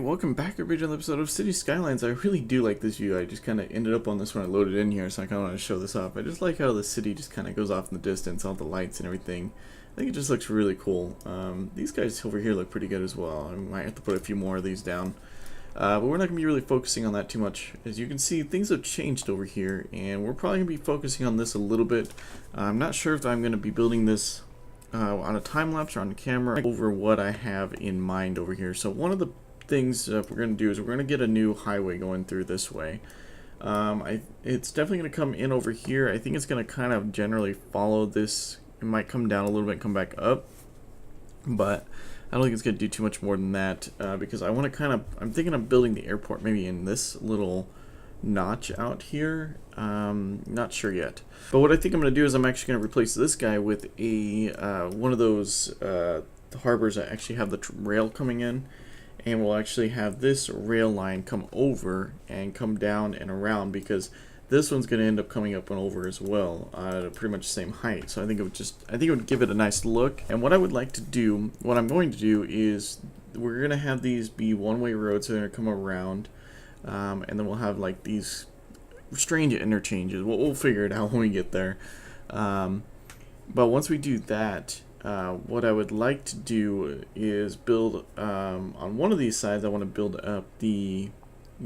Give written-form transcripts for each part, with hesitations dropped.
Alright, welcome back to another episode of City Skylines. I really do like this view. I just kind of ended up on this when I loaded in here, so I kind of want to show this off. I just like how the city just kind of goes off in the distance, all the lights and everything. I think it just looks really cool. These guys over here look pretty good as well. I might have to put a few more of these down. But we're not going to be really focusing on that too much. As you can see, things have changed over here, and we're probably going to be focusing on this a little bit. I'm not sure if I'm going to be building this on a time-lapse or on the camera over what I have in mind over here. So one of the things we're going to do is we're going to get a new highway going through this way. It's definitely going to come in over here. I think it's going to kind of generally follow this. It might come down a little bit and come back up, but I don't think it's going to do too much more than that because I want to kind of, I'm thinking of building the airport maybe in this little notch out here. Not sure yet, but what I think I'm going to do is I'm actually going to replace this guy with a one of those harbors that actually have the rail coming in. And we'll actually have this rail line come over and come down and around, because this one's going to end up coming up and over as well at pretty much the same height. So I think it would give it a nice look. And what I would like to do, what I'm going to do is we're going to have these be one-way roads. So they're going to come around, and then we'll have like these strange interchanges. We'll figure it out when we get there. But once we do that, what I would like to do is build on one of these sides. I want to build up the,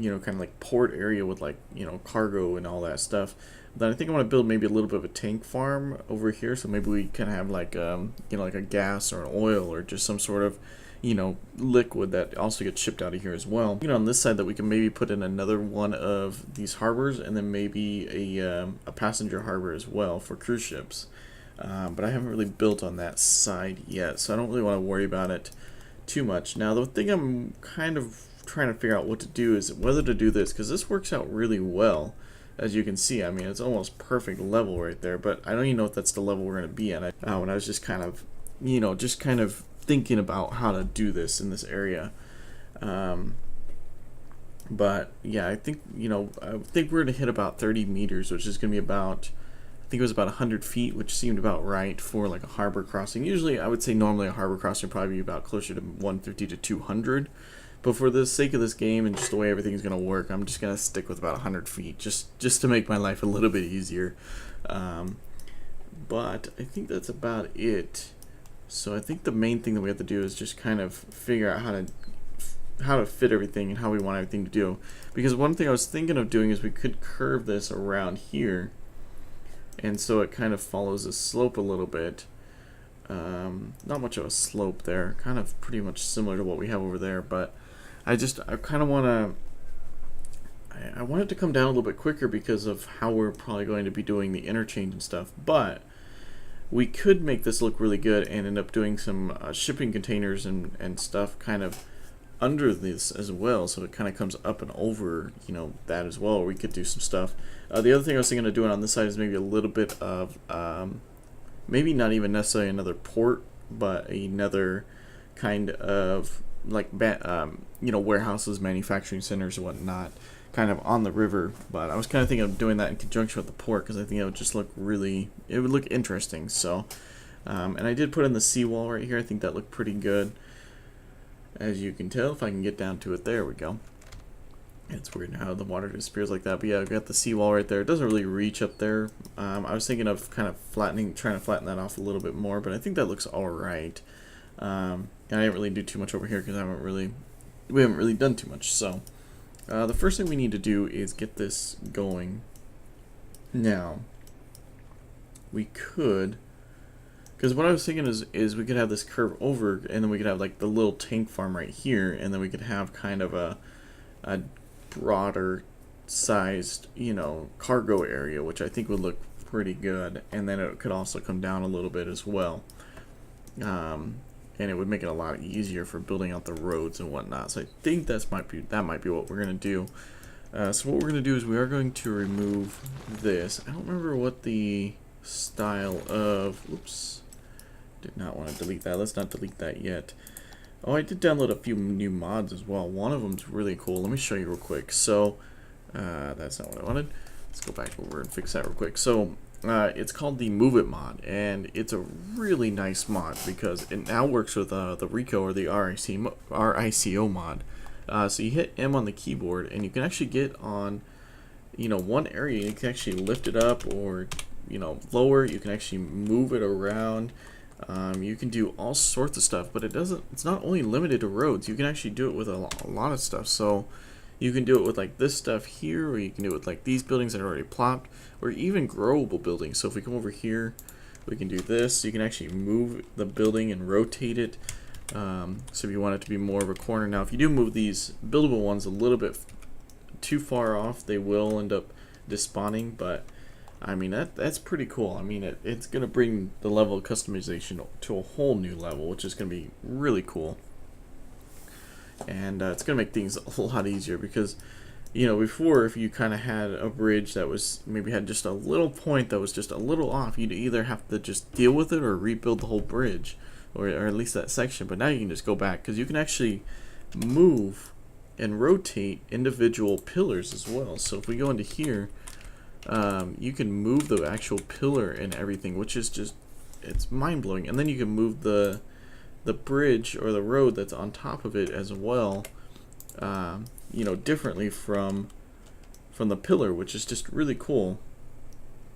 kind of like port area with like, cargo and all that stuff. Then I think I want to build maybe a little bit of a tank farm over here. So maybe we can have like, like a gas or an oil or just some sort of, liquid that also gets shipped out of here as well. On this side that we can maybe put in another one of these harbors, and then maybe a passenger harbor as well for cruise ships. But I haven't really built on that side yet, so I don't really want to worry about it too much. Now, the thing I'm kind of trying to figure out what to do is whether to do this, because this works out really well. As you can see, I mean, it's almost perfect level right there, but I don't even know if that's the level we're going to be at. When I was just kind of, thinking about how to do this in this area. But yeah, I think, I think we're going to hit about 30 meters, which is going to be about, I think it was about 100 feet, which seemed about right for like a harbor crossing. Usually, I would say normally a harbor crossing would probably be about closer to 150 to 200. But for the sake of this game and just the way everything is going to work, I'm just going to stick with about 100 feet, just to make my life a little bit easier. But I think that's about it. So I think the main thing that we have to do is just kind of figure out how to fit everything and how we want everything to do. Because one thing I was thinking of doing is we could curve this around here, and so it kind of follows the slope a little bit. Not much of a slope there, kind of pretty much similar to what we have over there, but I kind of want I want it to come down a little bit quicker because of how we're probably going to be doing the interchange and stuff. But we could make this look really good and end up doing some shipping containers and stuff kind of under this as well, so it kind of comes up and over, that as well. We could do some stuff. The other thing I was thinking of doing on this side is maybe a little bit of, maybe not even necessarily another port, but another kind of like, warehouses, manufacturing centers, and whatnot, kind of on the river. But I was kind of thinking of doing that in conjunction with the port, because I think it would just look it would look interesting. So, and I did put in the seawall right here. I think that looked pretty good. As you can tell, if I can get down to it, there we go. It's weird how the water disappears like that, but yeah, I've got the seawall right there. It doesn't really reach up there. I was thinking of kind of trying to flatten that off a little bit more, but I think that looks all right. And I didn't really do too much over here because we haven't really done too much. So the first thing we need to do is get this going. Now, we could, because what I was thinking is we could have this curve over, and then we could have like the little tank farm right here, and then we could have kind of a broader sized, cargo area, which I think would look pretty good. And then it could also come down a little bit as well. And it would make it a lot easier for building out the roads and whatnot. So I think that might be what we're going to do. So what we're going to do is we are going to remove this. I don't remember what the style of, oops, did not want to delete that. Let's not delete that yet. Oh, I did download a few new mods as well. One of them's really cool. Let me show you real quick. So that's not what I wanted. Let's go back over and fix that real quick. So it's called the Move It mod, and it's a really nice mod because it now works with the RICO or the RICO mod. So you hit M on the keyboard, and you can actually get on, one area. You can actually lift it up or, lower. You can actually move it around. You can do all sorts of stuff, but it's not only limited to roads. You can actually do it with a lot of stuff. So you can do it with like this stuff here, or you can do it with like these buildings that are already plopped, or even growable buildings. So if we come over here, we can do this. You can actually move the building and rotate it. So if you want it to be more of a corner. Now if you do move these buildable ones a little bit too far off, they will end up despawning, but I mean that's pretty cool. I mean it's gonna bring the level of customization to a whole new level, which is gonna be really cool, and it's gonna make things a lot easier because before, if you kind of had a bridge that was maybe had just a little point that was just a little off, you'd either have to just deal with it or rebuild the whole bridge, or at least that section. But now you can just go back because you can actually move and rotate individual pillars as well. So if we go into here, you can move the actual pillar and everything, which is just, it's mind-blowing. And then you can move the bridge or the road that's on top of it as well, differently from the pillar, which is just really cool.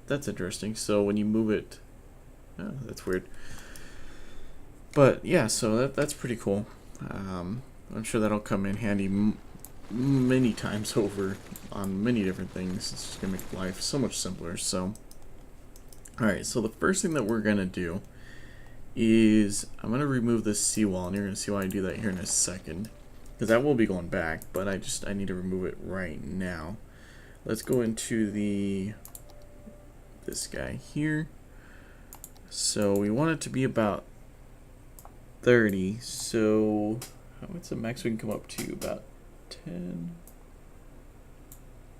That's interesting. So when you move it, oh, that's weird. But yeah, so that's pretty cool. I'm sure that'll come in handy many times over on many different things. It's just gonna make life so much simpler. So alright, so the first thing that we're gonna do is I'm gonna remove this seawall, and you're gonna see why I do that here in a second, because that will be going back, but I need to remove it right now. Let's go into this guy here. So we want it to be about 30. So what's the max we can come up to? About 10.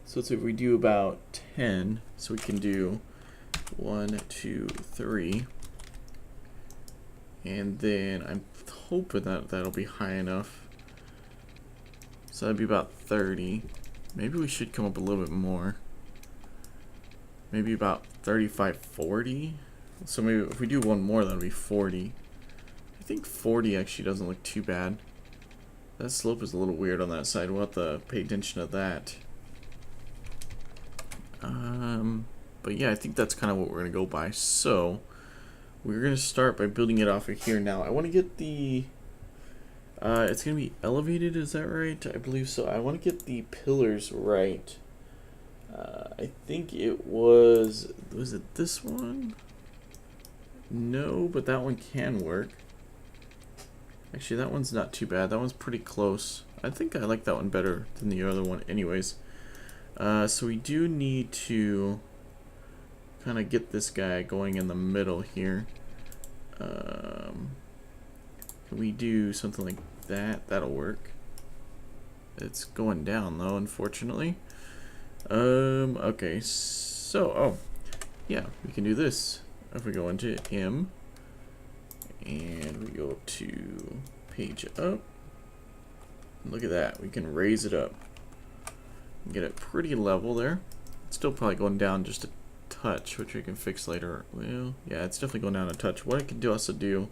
So let's say if we do about 10, so we can do 1, 2, 3, and then I'm hoping that that'll be high enough. So that'd be about 30. Maybe we should come up a little bit more. Maybe about 35, 40. So maybe if we do one more, that'll be 40. I think 40 actually doesn't look too bad. That slope is a little weird on that side. We'll have to pay attention to that. But yeah, I think that's kind of what we're going to go by. So we're going to start by building it off of here. Now I want to get the... it's going to be elevated, is that right? I believe so. I want to get the pillars right. I think it was it this one? No, but that one can work. Actually, that one's not too bad. That one's pretty close. I think I like that one better than the other one anyways. So we do need to kind of get this guy going in the middle here. Can we do something like that? That'll work. It's going down though, unfortunately. Okay, so, yeah, we can do this. If we go into M, and we go to page up, look at that, we can raise it up, get it pretty level there. It's still probably going down just a touch, which we can fix later. Well, yeah, it's definitely going down a touch. What I can also do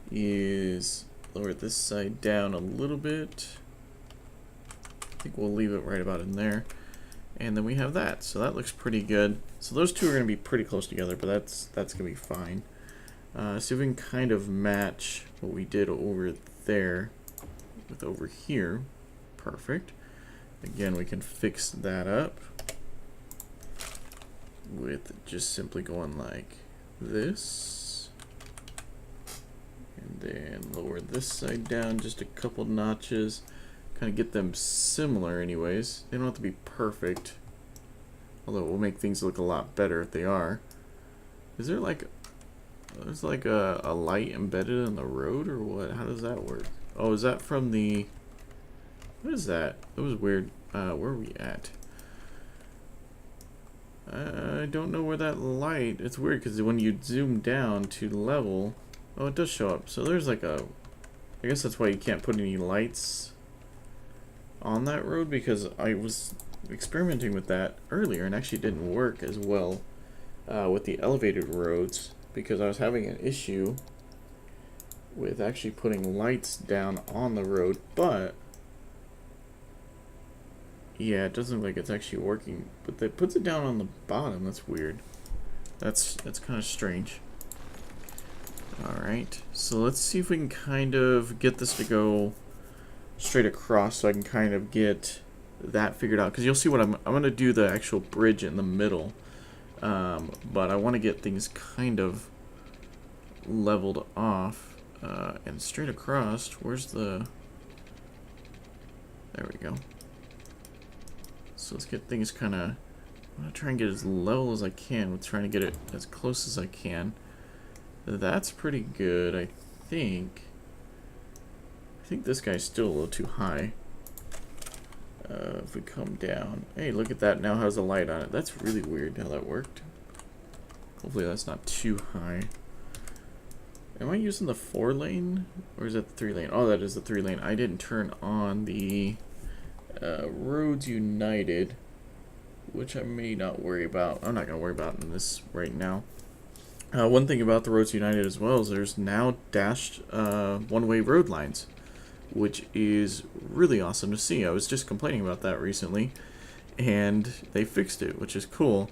is lower this side down a little bit. I think we'll leave it right about in there. And then we have that, so that looks pretty good. So those two are going to be pretty close together, but that's going to be fine. So we can kind of match what we did over there with over here. Perfect. Again, we can fix that up with just simply going like this. And then lower this side down just a couple notches. Kind of get them similar anyways. They don't have to be perfect, although it will make things look a lot better if they are. Is there like, there's like a light embedded in the road or what? How does that work? Oh, is that from the, what is that? That was weird. Where are we at? I don't know where that light, it's weird because when you zoom down to level, oh, it does show up. So there's like a, I guess that's why you can't put any lights on that road, because I was experimenting with that earlier and actually didn't work as well with the elevated roads, because I was having an issue with actually putting lights down on the road. But Yeah, it doesn't look like it's actually working, but that puts it down on the bottom. That's weird. That's kind of strange. Alright, so let's see if we can kind of get this to go straight across so I can kind of get that figured out. Because you'll see what I'm going to do the actual bridge in the middle. But I want to get things kind of leveled off. And straight across, where's the... There we go. So let's get things kind of... I'm going to try and get as level as I can with trying to get it as close as I can. That's pretty good, I think. I think this guy's still a little too high. If we come down... Hey, look at that. Now has a light on it. That's really weird how that worked. Hopefully that's not too high. Am I using the 4-lane? Or is that the 3-lane? Oh, that is the 3-lane. I didn't turn on the Roads United, which I may not worry about. I'm not going to worry about in this right now. One thing about the Roads United as well is there's now dashed one-way road lines, which is really awesome to see. I was just complaining about that recently, and they fixed it, which is cool.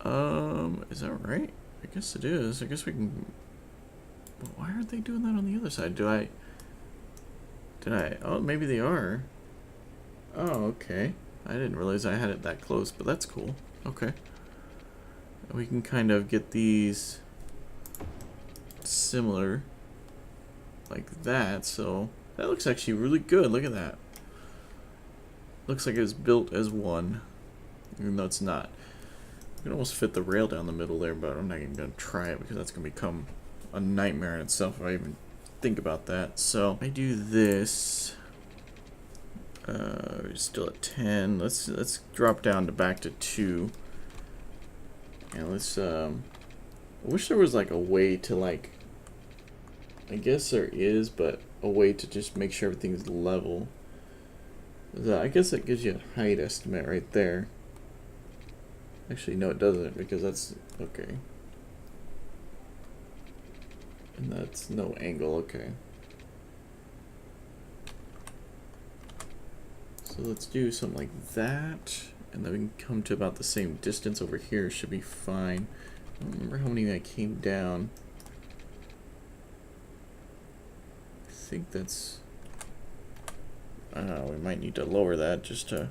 Is that right? I guess it is. I guess we can... But why aren't they doing that on the other side? Did I... Oh, maybe they are. Oh, okay. I didn't realize I had it that close, but that's cool. Okay. We can kind of get these similar like that, so that looks actually really good. Look at that. Looks like it was built as one, even though it's not. You can almost fit the rail down the middle there, but I'm not even going to try it because that's going to become a nightmare in itself if I even think about that. So I do this. We're still at 10. Let's drop down to back to 2. Yeah, let's I wish there was like a way to like, I guess there is, but a way to just make sure everything's level. I guess that gives you a height estimate right there. Actually, no, it doesn't, because that's okay. And that's no angle, okay. So let's do something like that. And then we can come to about the same distance over here. Should be fine. I don't remember how many I came down. I think that's... we might need to lower that just to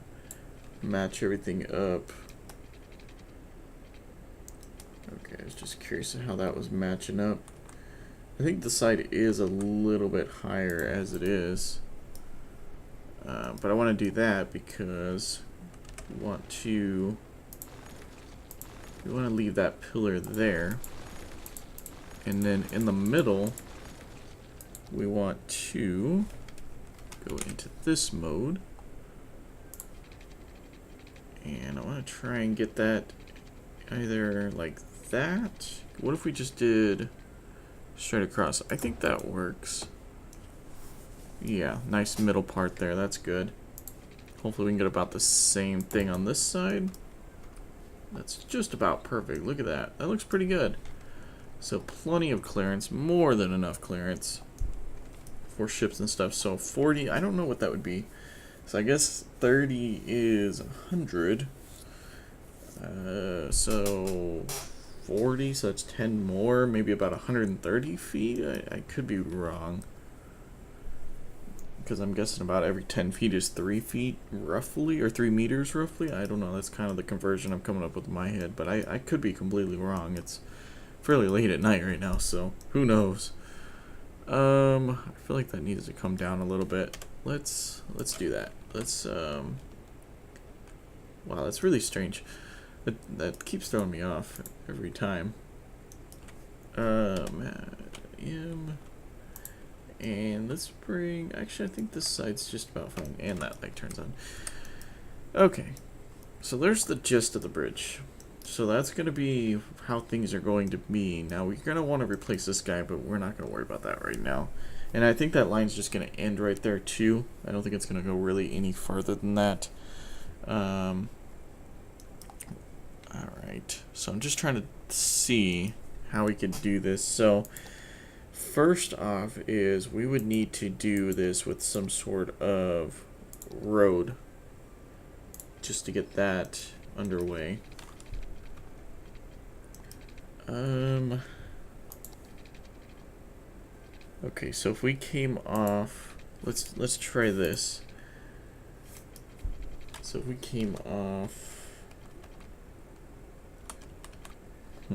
match everything up. Okay, I was just curious how that was matching up. I think the side is a little bit higher as it is. But I want to do that because we want to leave that pillar there, and then in the middle we want to go into this mode, and I want to try and get that either like that. What if we just did straight across? I think that works. Yeah, nice middle part there. That's good. Hopefully we can get about the same thing on this side. That's just about perfect. Look at that. That looks pretty good. So plenty of clearance. More than enough clearance for ships and stuff. So 40, I don't know what that would be. So I guess 30 is 100. So 40, so that's 10 more. Maybe about 130 feet. I could be wrong, because I'm guessing about every 10 feet is 3 feet roughly, or 3 meters roughly. I don't know, that's kind of the conversion I'm coming up with in my head, but I could be completely wrong. It's fairly late at night right now, so who knows. I feel like that needs to come down a little bit. Let's do that. Wow, that's really strange. That keeps throwing me off every time. And let's bring... Actually, I think this side's just about fine. And that light turns on. Okay. So there's the gist of the bridge. So that's going to be how things are going to be. Now, we're going to want to replace this guy, but we're not going to worry about that right now. And I think that line's just going to end right there, too. I don't think it's going to go really any further than that. Alright. So I'm just trying to see how we can do this. So... First off is we would need to do this with some sort of road just to get that underway. Okay, so if we came off, let's try this. So if we came off, I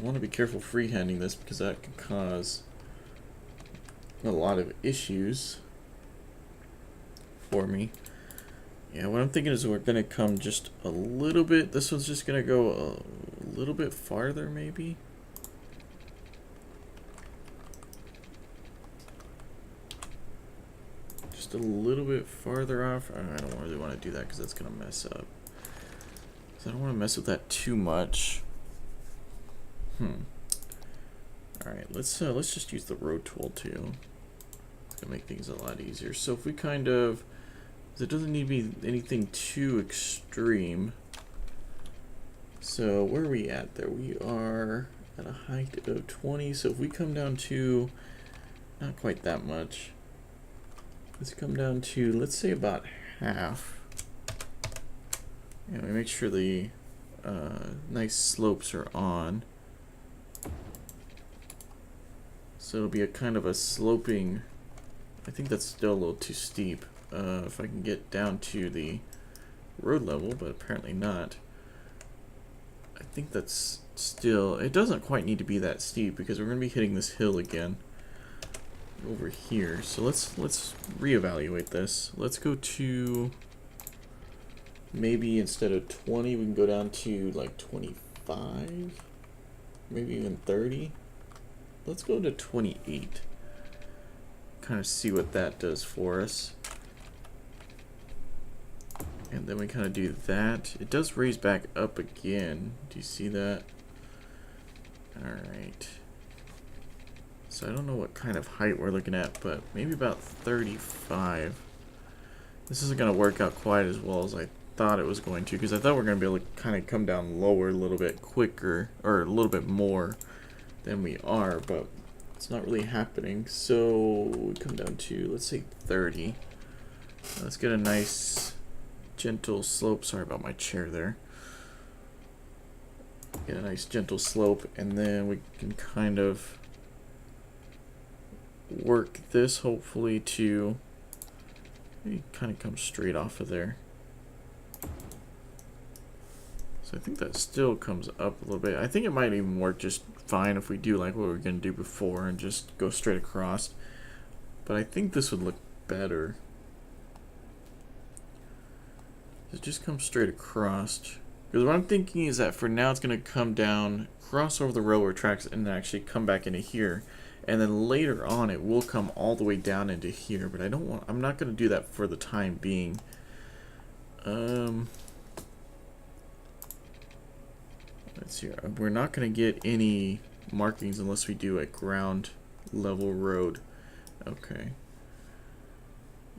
want to be careful freehanding this because that can cause a lot of issues for me. Yeah, what I'm thinking is we're gonna come just a little bit. This one's just gonna go a little bit farther, maybe. Just a little bit farther off. I don't really want to do that because that's gonna mess up. So I don't want to mess with that too much. All right, let's just use the road tool too. It's gonna make things a lot easier. So if we kind of, it doesn't need to be anything too extreme. So where are we at there? We are at a height of 20. So if we come down to, not quite that much. Let's come down to, let's say about half. And we make sure the nice slopes are on. So it'll be a kind of a sloping, I think that's still a little too steep. If I can get down to the road level, but apparently not. I think that's still, it doesn't quite need to be that steep because we're going to be hitting this hill again over here. So let's reevaluate this. Let's go to, maybe instead of 20 we can go down to like 25, maybe even 30. Let's go to 28. Kind of see what that does for us. And then we kind of do that. It does raise back up again. Do you see that? Alright. So I don't know what kind of height we're looking at, but maybe about 35. This isn't going to work out quite as well as I thought it was going to, because I thought we were going to be able to kind of come down lower a little bit quicker, or a little bit more than we are, but it's not really happening. So we come down to, let's say 30. Let's get a nice gentle slope. Sorry about my chair there. Get a nice gentle slope, and then we can kind of work this hopefully to maybe kind of come straight off of there. So I think that still comes up a little bit. I think it might even work just fine if we do like what we were going to do before and just go straight across. But I think this would look better. It just comes straight across. Because what I'm thinking is that for now it's going to come down, cross over the railroad tracks, and then actually come back into here. And then later on it will come all the way down into here. But I don't want, I'm not going to do that for the time being. Let's see. We're not going to get any markings unless we do a ground level road. Okay.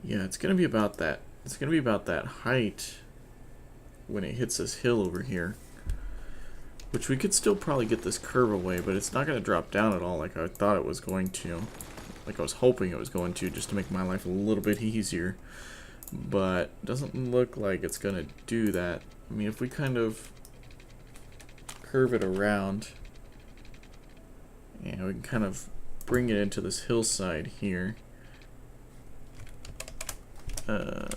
Yeah, it's going to be about that. It's going to be about that height when it hits this hill over here. Which we could still probably get this curve away, but it's not going to drop down at all like I thought it was going to. Like I was hoping it was going to, just to make my life a little bit easier. But it doesn't look like it's going to do that. I mean, if we kind of curve it around, and we can kind of bring it into this hillside here. Wow,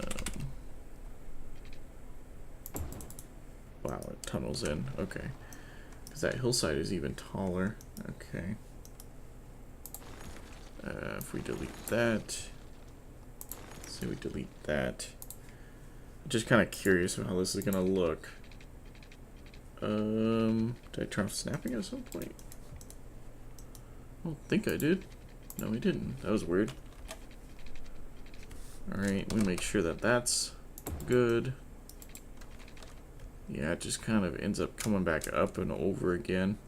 it tunnels in. Okay. Because that hillside is even taller. Okay. If we delete that. Let's see, we delete that. I'm just kind of curious of how this is going to look. Did I turn off snapping at some point? I don't think I did. No, we didn't. That was weird. Alright, we make sure that that's good. Yeah, it just kind of ends up coming back up and over again.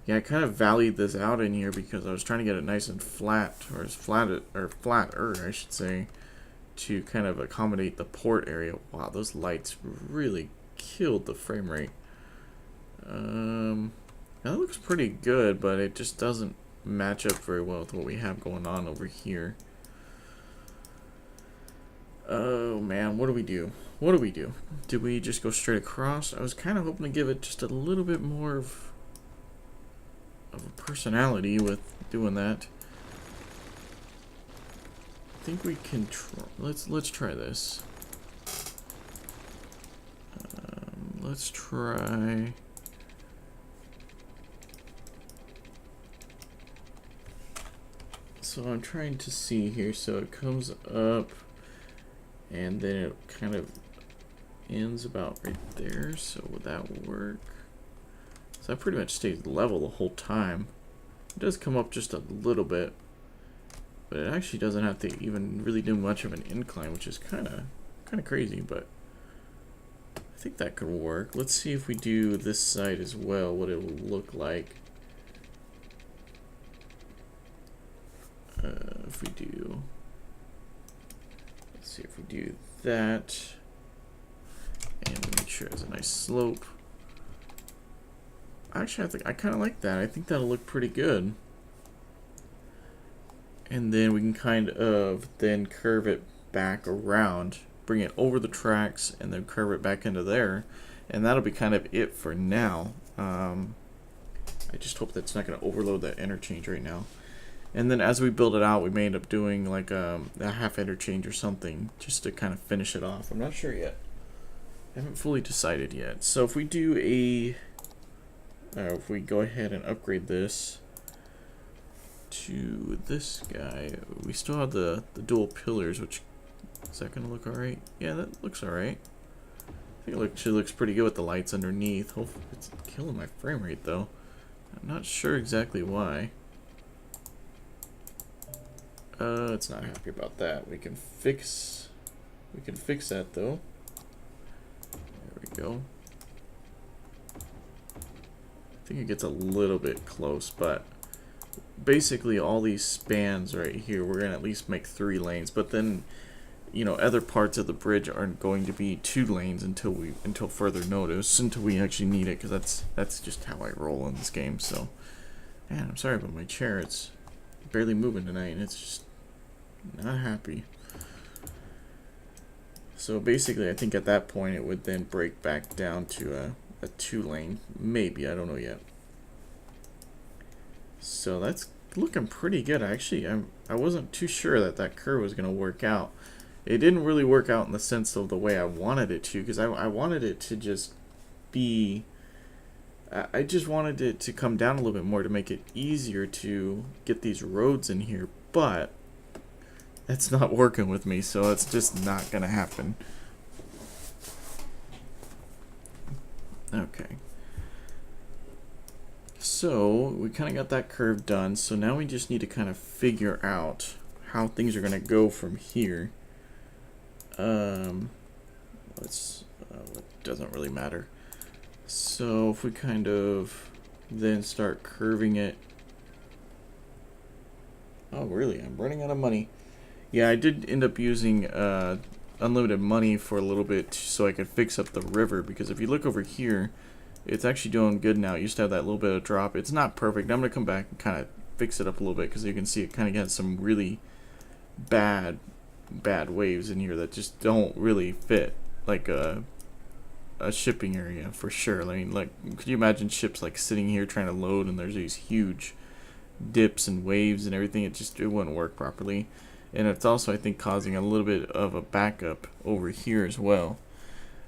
Yeah, I kind of valleyed this out in here because I was trying to get it nice and flat, or as flat, or flatter, I should say, to kind of accommodate the port area. Wow, those lights really killed the frame rate. That looks pretty good, but it just doesn't match up very well with what we have going on over here. Oh man, what do we do? What do we do? Do we just go straight across? I was kind of hoping to give it just a little bit more of a personality with doing that. I think we can try. Let's try this. Let's try. So I'm trying to see here. So it comes up, and then it kind of ends about right there. So would that work? So that pretty much stays level the whole time. It does come up just a little bit, but it actually doesn't have to even really do much of an incline, which is kind of crazy, but I think that could work. Let's see if we do this side as well, what it will look like. If we do, let's see if we do that, and make sure it has a nice slope. Actually, I kind of like that. I think that'll look pretty good. And then we can kind of then curve it back around, bring it over the tracks, and then curve it back into there. And that'll be kind of it for now. I just hope that's not going to overload that interchange right now. And then as we build it out, we may end up doing like a half interchange or something just to kind of finish it off. I'm not sure yet. I haven't fully decided yet. So if we do if we go ahead and upgrade this to this guy, we still have the dual pillars, which is that gonna look alright? Yeah, that looks alright. I think it actually looks pretty good with the lights underneath. Hopefully it's killing my frame rate though. I'm not sure exactly why. It's not happy about that. We can fix that though. There we go. I think it gets a little bit close, but basically all these spans right here, we're gonna at least make 3 lanes, but then, you know, other parts of the bridge aren't going to be 2 lanes until further notice, until we actually need it, because that's just how I roll in this game. So, man, I'm sorry about my chair. It's barely moving tonight, and it's just not happy. So basically, I think at that point it would then break back down to a 2 lane, maybe, I don't know yet. So that's looking pretty good. Actually, I wasn't too sure that curve was going to work out. It didn't really work out in the sense of the way I wanted it to, because I wanted it to just be, I just wanted it to come down a little bit more to make it easier to get these roads in here, but that's not working with me, so it's just not going to happen. Okay. So we kind of got that curve done, so now we just need to kind of figure out how things are going to go from here. It doesn't really matter. So if we kind of then start curving it. Oh really, I'm running out of money. Yeah, I did end up using unlimited money for a little bit so I could fix up the river, because if you look over here, it's actually doing good now. It used to have that little bit of drop. It's not perfect. I'm going to come back and kind of fix it up a little bit, because you can see it kind of got some really bad waves in here that just don't really fit like a shipping area for sure. I mean, like, could you imagine ships like sitting here trying to load and there's these huge dips and waves and everything? It wouldn't work properly. And it's also, I think, causing a little bit of a backup over here as well,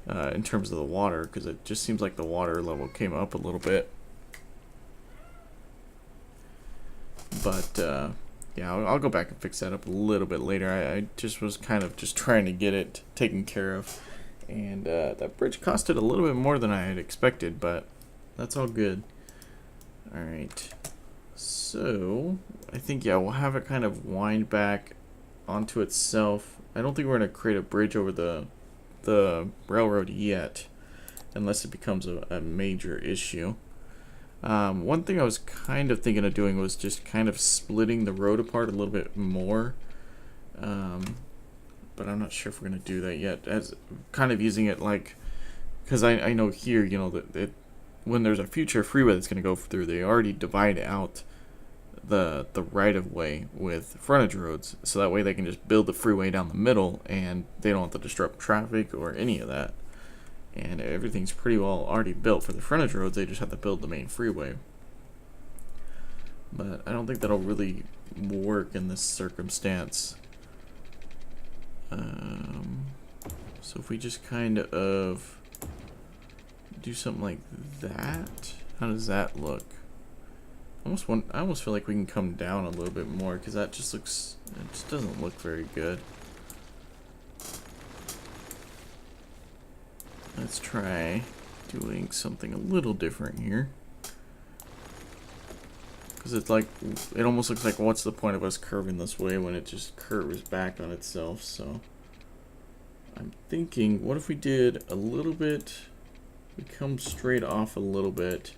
in terms of the water, because it just seems like the water level came up a little bit. But yeah, I'll go back and fix that up a little bit later. I just was kind of just trying to get it taken care of, and that bridge costed a little bit more than I had expected, but that's all good. All right, so I think, yeah, we'll have it kind of wind back onto itself. I don't think we're going to create a bridge over the railroad yet, unless it becomes a major issue. One thing I was kind of thinking of doing was just kind of splitting the road apart a little bit more, but I'm not sure if we're going to do that yet, as kind of using it like, because I know here, you know, that when there's a future freeway that's going to go through, they already divide out the right of way with frontage roads, so that way they can just build the freeway down the middle and they don't have to disrupt traffic or any of that. And everything's pretty well already built for the frontage roads. They just have to build the main freeway. But I don't think that'll really work in this circumstance. So if we just kind of do something like that, how does that look? I almost feel like we can come down a little bit more, because that just looks, it just doesn't look very good. Let's try doing something a little different here. Because it's like, it almost looks like, what's the point of us curving this way when it just curves back on itself? So I'm thinking, what if we did a little bit, we come straight off a little bit.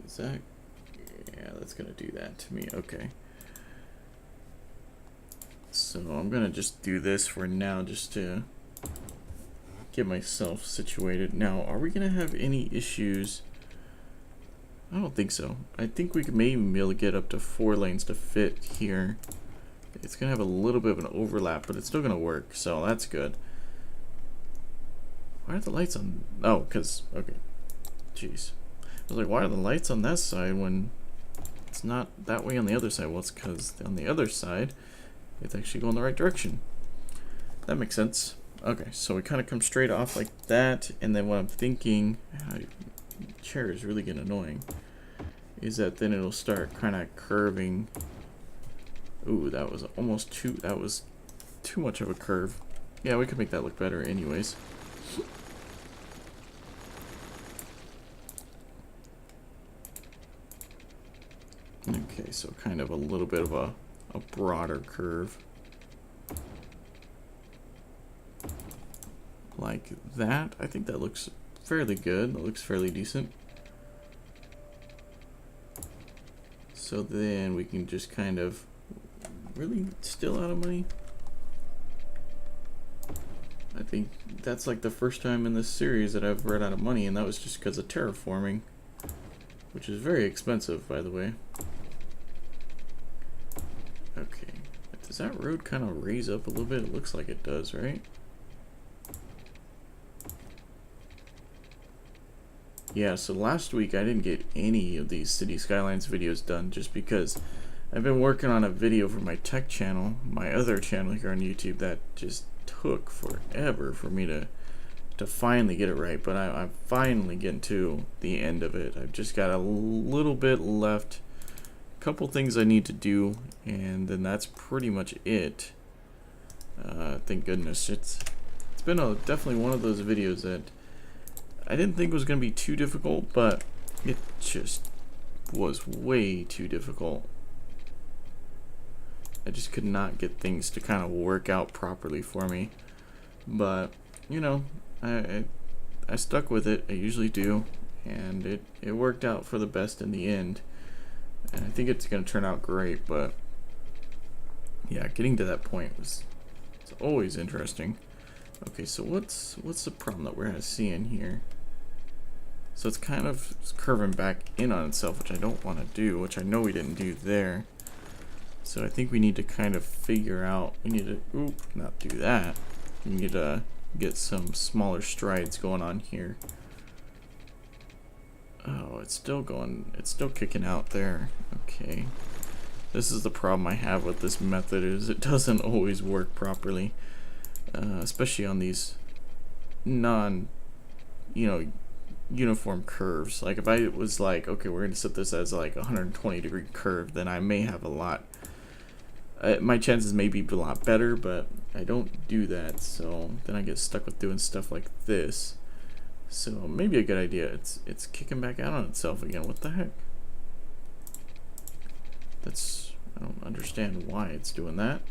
Is that, yeah, that's gonna do that to me. Okay. So I'm gonna just do this for now, just to get myself situated. Now, are we gonna have any issues? I don't think so. I think we could maybe be able to get up to 4 lanes to fit here. It's gonna have a little bit of an overlap, but it's still gonna work, so that's good. Why are the lights on? Oh, because, okay. Jeez. I was like, why are the lights on that side when it's not that way on the other side? Well, it's because on the other side, it's actually going the right direction. That makes sense. Okay, so we kind of come straight off like that, and then what I'm thinking, chair is really getting annoying, is that then it'll start kind of curving. Ooh, that was almost too, that was too much of a curve. Yeah, we could make that look better anyways. Okay, so kind of a little bit of a broader curve. Like that. I think that looks fairly good. That looks fairly decent. So then we can just kind of, really still out of money? I think that's like the first time in this series that I've run out of money, and that was just because of terraforming, which is very expensive, by the way. Okay, does that road kind of raise up a little bit? It looks like it does, right? Yeah, so last week I didn't get any of these City Skylines videos done just because I've been working on a video for my tech channel, my other channel here on YouTube, that just took forever for me to finally get it right. But I'm finally getting to the end of it. I've just got a little bit left, a couple things I need to do, and then that's pretty much it. Thank goodness. It's been definitely one of those videos that I didn't think was going to be too difficult, but it just was way too difficult. I just could not get things to kind of work out properly for me. But, you know, I stuck with it. I usually do. And it worked out for the best in the end. And I think it's going to turn out great. But, yeah, getting to that point it's always interesting. Okay, so what's the problem that we're seeing here? So it's kind of curving back in on itself, which I don't want to do, which I know we didn't do there. So I think we need to kind of figure out, we need to, not do that. We need to get some smaller strides going on here. Oh, it's still going, it's still kicking out there. Okay. This is the problem I have with this method, is it doesn't always work properly. Especially on these uniform curves. Like if I was like, okay, we're going to set this as like a 120-degree curve, then I may have a lot, my chances may be a lot better, but I don't do that, so then I get stuck with doing stuff like this. So maybe a good idea. It's kicking back out on itself again. What the heck? I don't understand why it's doing that.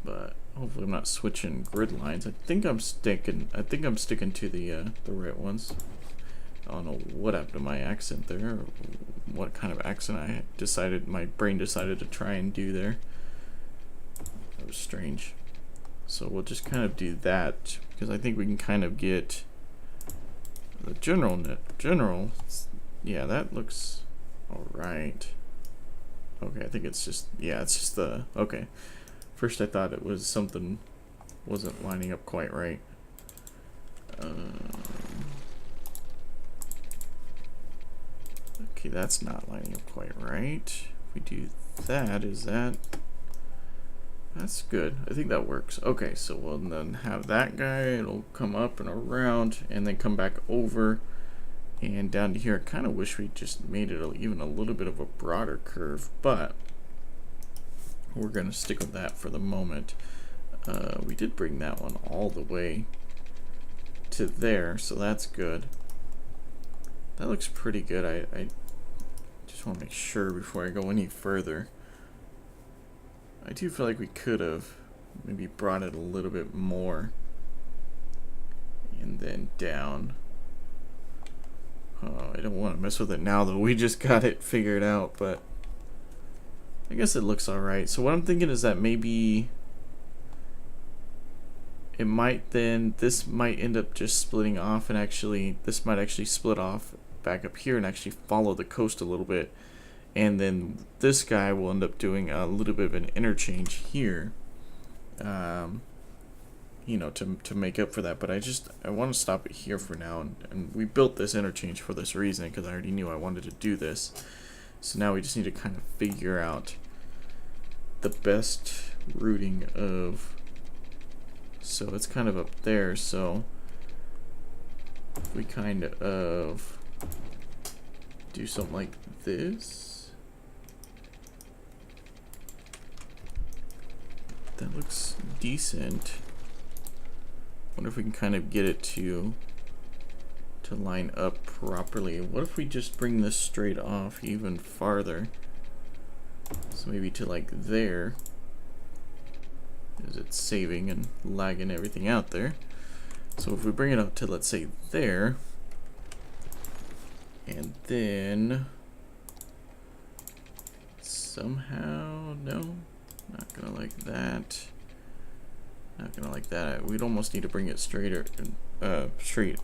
But hopefully I'm not switching grid lines. I think I'm sticking to the right ones. I don't know what happened to my accent there, or what kind of accent my brain decided to try and do there. That was strange. So we'll just kind of do that, because I think we can kind of get the general yeah, that looks alright. Okay, I think it's just, yeah, it's just the, okay. First I thought it was something wasn't lining up quite right. Okay, that's not lining up quite right. If we do that, that's good. I think that works. Okay, so we'll then have that guy, it'll come up and around, and then come back over and down to here. I kind of wish we just made it even a little bit of a broader curve, but we're going to stick with that for the moment. We did bring that one all the way to there, so that's good. That looks pretty good. I just want to make sure before I go any further. I do feel like we could have maybe brought it a little bit more and then down. Oh, I don't want to mess with it now though. We just got it figured out, but I guess it looks alright. So what I'm thinking is that maybe it might then, this might end up just splitting off, and actually this might actually split off back up here and actually follow the coast a little bit, and then this guy will end up doing a little bit of an interchange here, you know, to make up for that. But I want to stop it here for now, and we built this interchange for this reason, because I already knew I wanted to do this. So now we just need to kind of figure out the best routing of, so it's kind of up there, so we kind of do something like this. That looks decent. Wonder if we can kind of get it to line up properly. What if we just bring this straight off even farther? So maybe to like there. Is it saving and lagging everything out there? So if we bring it up to, let's say, there, and then somehow, no, not gonna like that. Not gonna like that. We'd almost need to bring it straight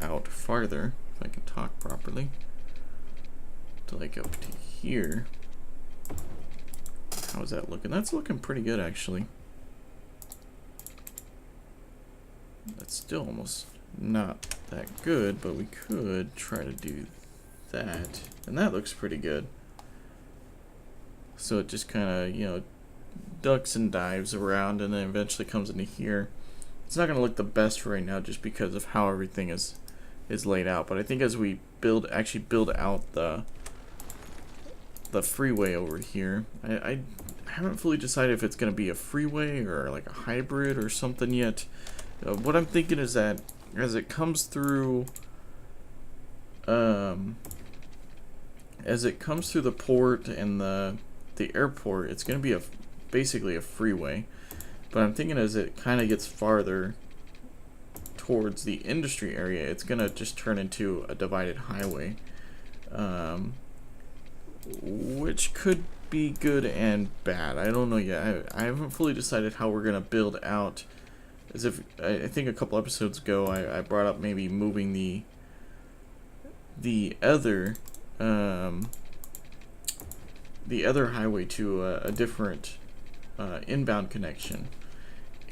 out farther, if I can talk properly, to like up to here. How's that looking? That's looking pretty good, actually. That's still almost not that good, but we could try to do that, and that looks pretty good. So it just kind of, you know, ducks and dives around, and then eventually comes into here. It's not going to look the best right now just because of how everything is laid out, but I think as we actually build out the freeway over here, I haven't fully decided if it's going to be a freeway or like a hybrid or something yet. What I'm thinking is that as it comes through the port and the airport, it's going to be basically a freeway. But I'm thinking as it kind of gets farther towards the industry area, it's going to just turn into a divided highway, which could be good and bad. I don't know yet. I haven't fully decided how we're going to build out. As if I think a couple episodes ago I brought up maybe moving the other highway to a different inbound connection,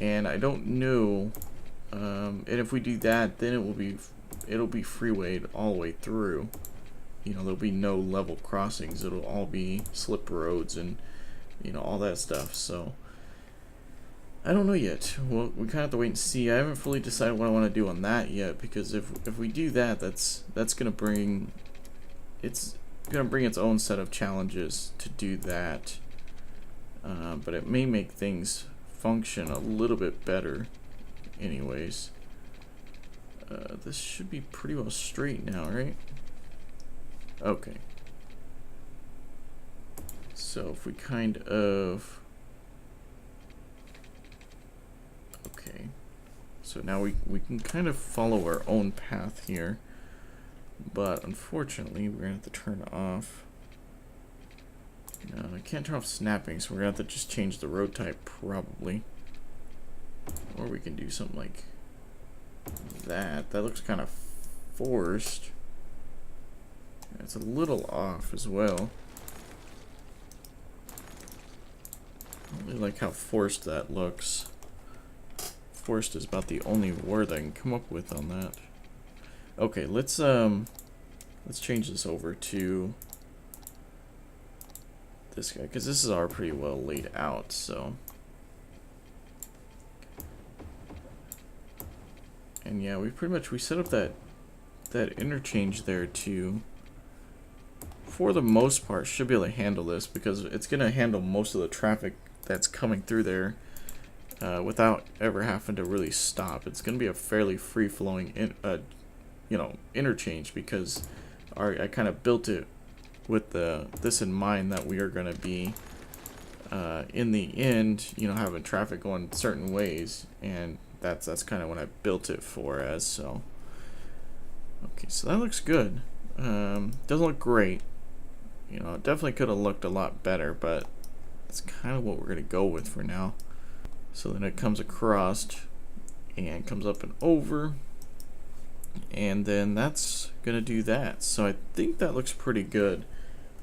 and I don't know, and if we do that, then it'll be freewayed all the way through. You know, there'll be no level crossings. It'll all be slip roads and, you know, all that stuff. So I don't know yet. Well, we kind of have to wait and see. I haven't fully decided what I want to do on that yet, because if we do that, that's gonna bring its own set of challenges to do that. But it may make things function a little bit better, anyways. This should be pretty well straight now, right? Okay. So if we kind of, okay, so now we can kind of follow our own path here, but unfortunately we're gonna have to turn off. No, I can't turn off snapping, so we're gonna have to just change the road type probably, or we can do something like that. That looks kind of forced. It's a little off as well. I really like how forced that looks. Forced is about the only word I can come up with on that. Okay, let's change this over to this guy, because this is already pretty well laid out, so. And yeah, we set up that interchange there to, for the most part, should be able to handle this, because it's going to handle most of the traffic that's coming through there without ever having to really stop. It's going to be a fairly free-flowing interchange, because I kind of built it with this in mind, that we are going to be in the end, having traffic going certain ways, and that's kind of what I built it for as. So okay, so that looks good. Doesn't look great, it definitely could have looked a lot better, but that's kind of what we're going to go with for now. So then it comes across and comes up and over, and then that's gonna do that. So I think that looks pretty good.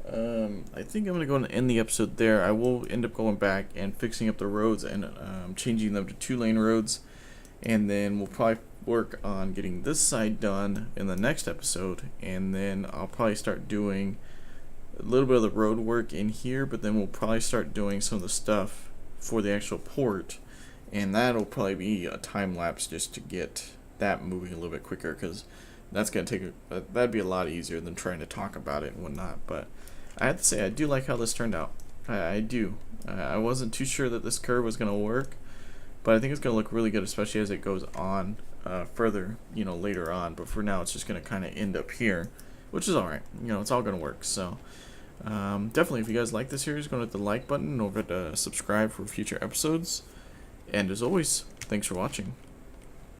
I think I'm gonna go and end the episode there. I will end up going back and fixing up the roads and changing them to 2-lane roads, and then we'll probably work on getting this side done in the next episode, and then I'll probably start doing a little bit of the road work in here, but then we'll probably start doing some of the stuff for the actual port, and that'll probably be a time lapse just to get that moving a little bit quicker, because that's gonna take that'd be a lot easier than trying to talk about it and whatnot. But I have to say, I do like how this turned out. I do. I wasn't too sure that this curve was gonna work, but I think it's gonna look really good, especially as it goes on further, later on. But for now, it's just gonna kind of end up here, which is all right. It's all gonna work. So definitely, if you guys like this series, go hit the like button and over to subscribe for future episodes. And as always, thanks for watching.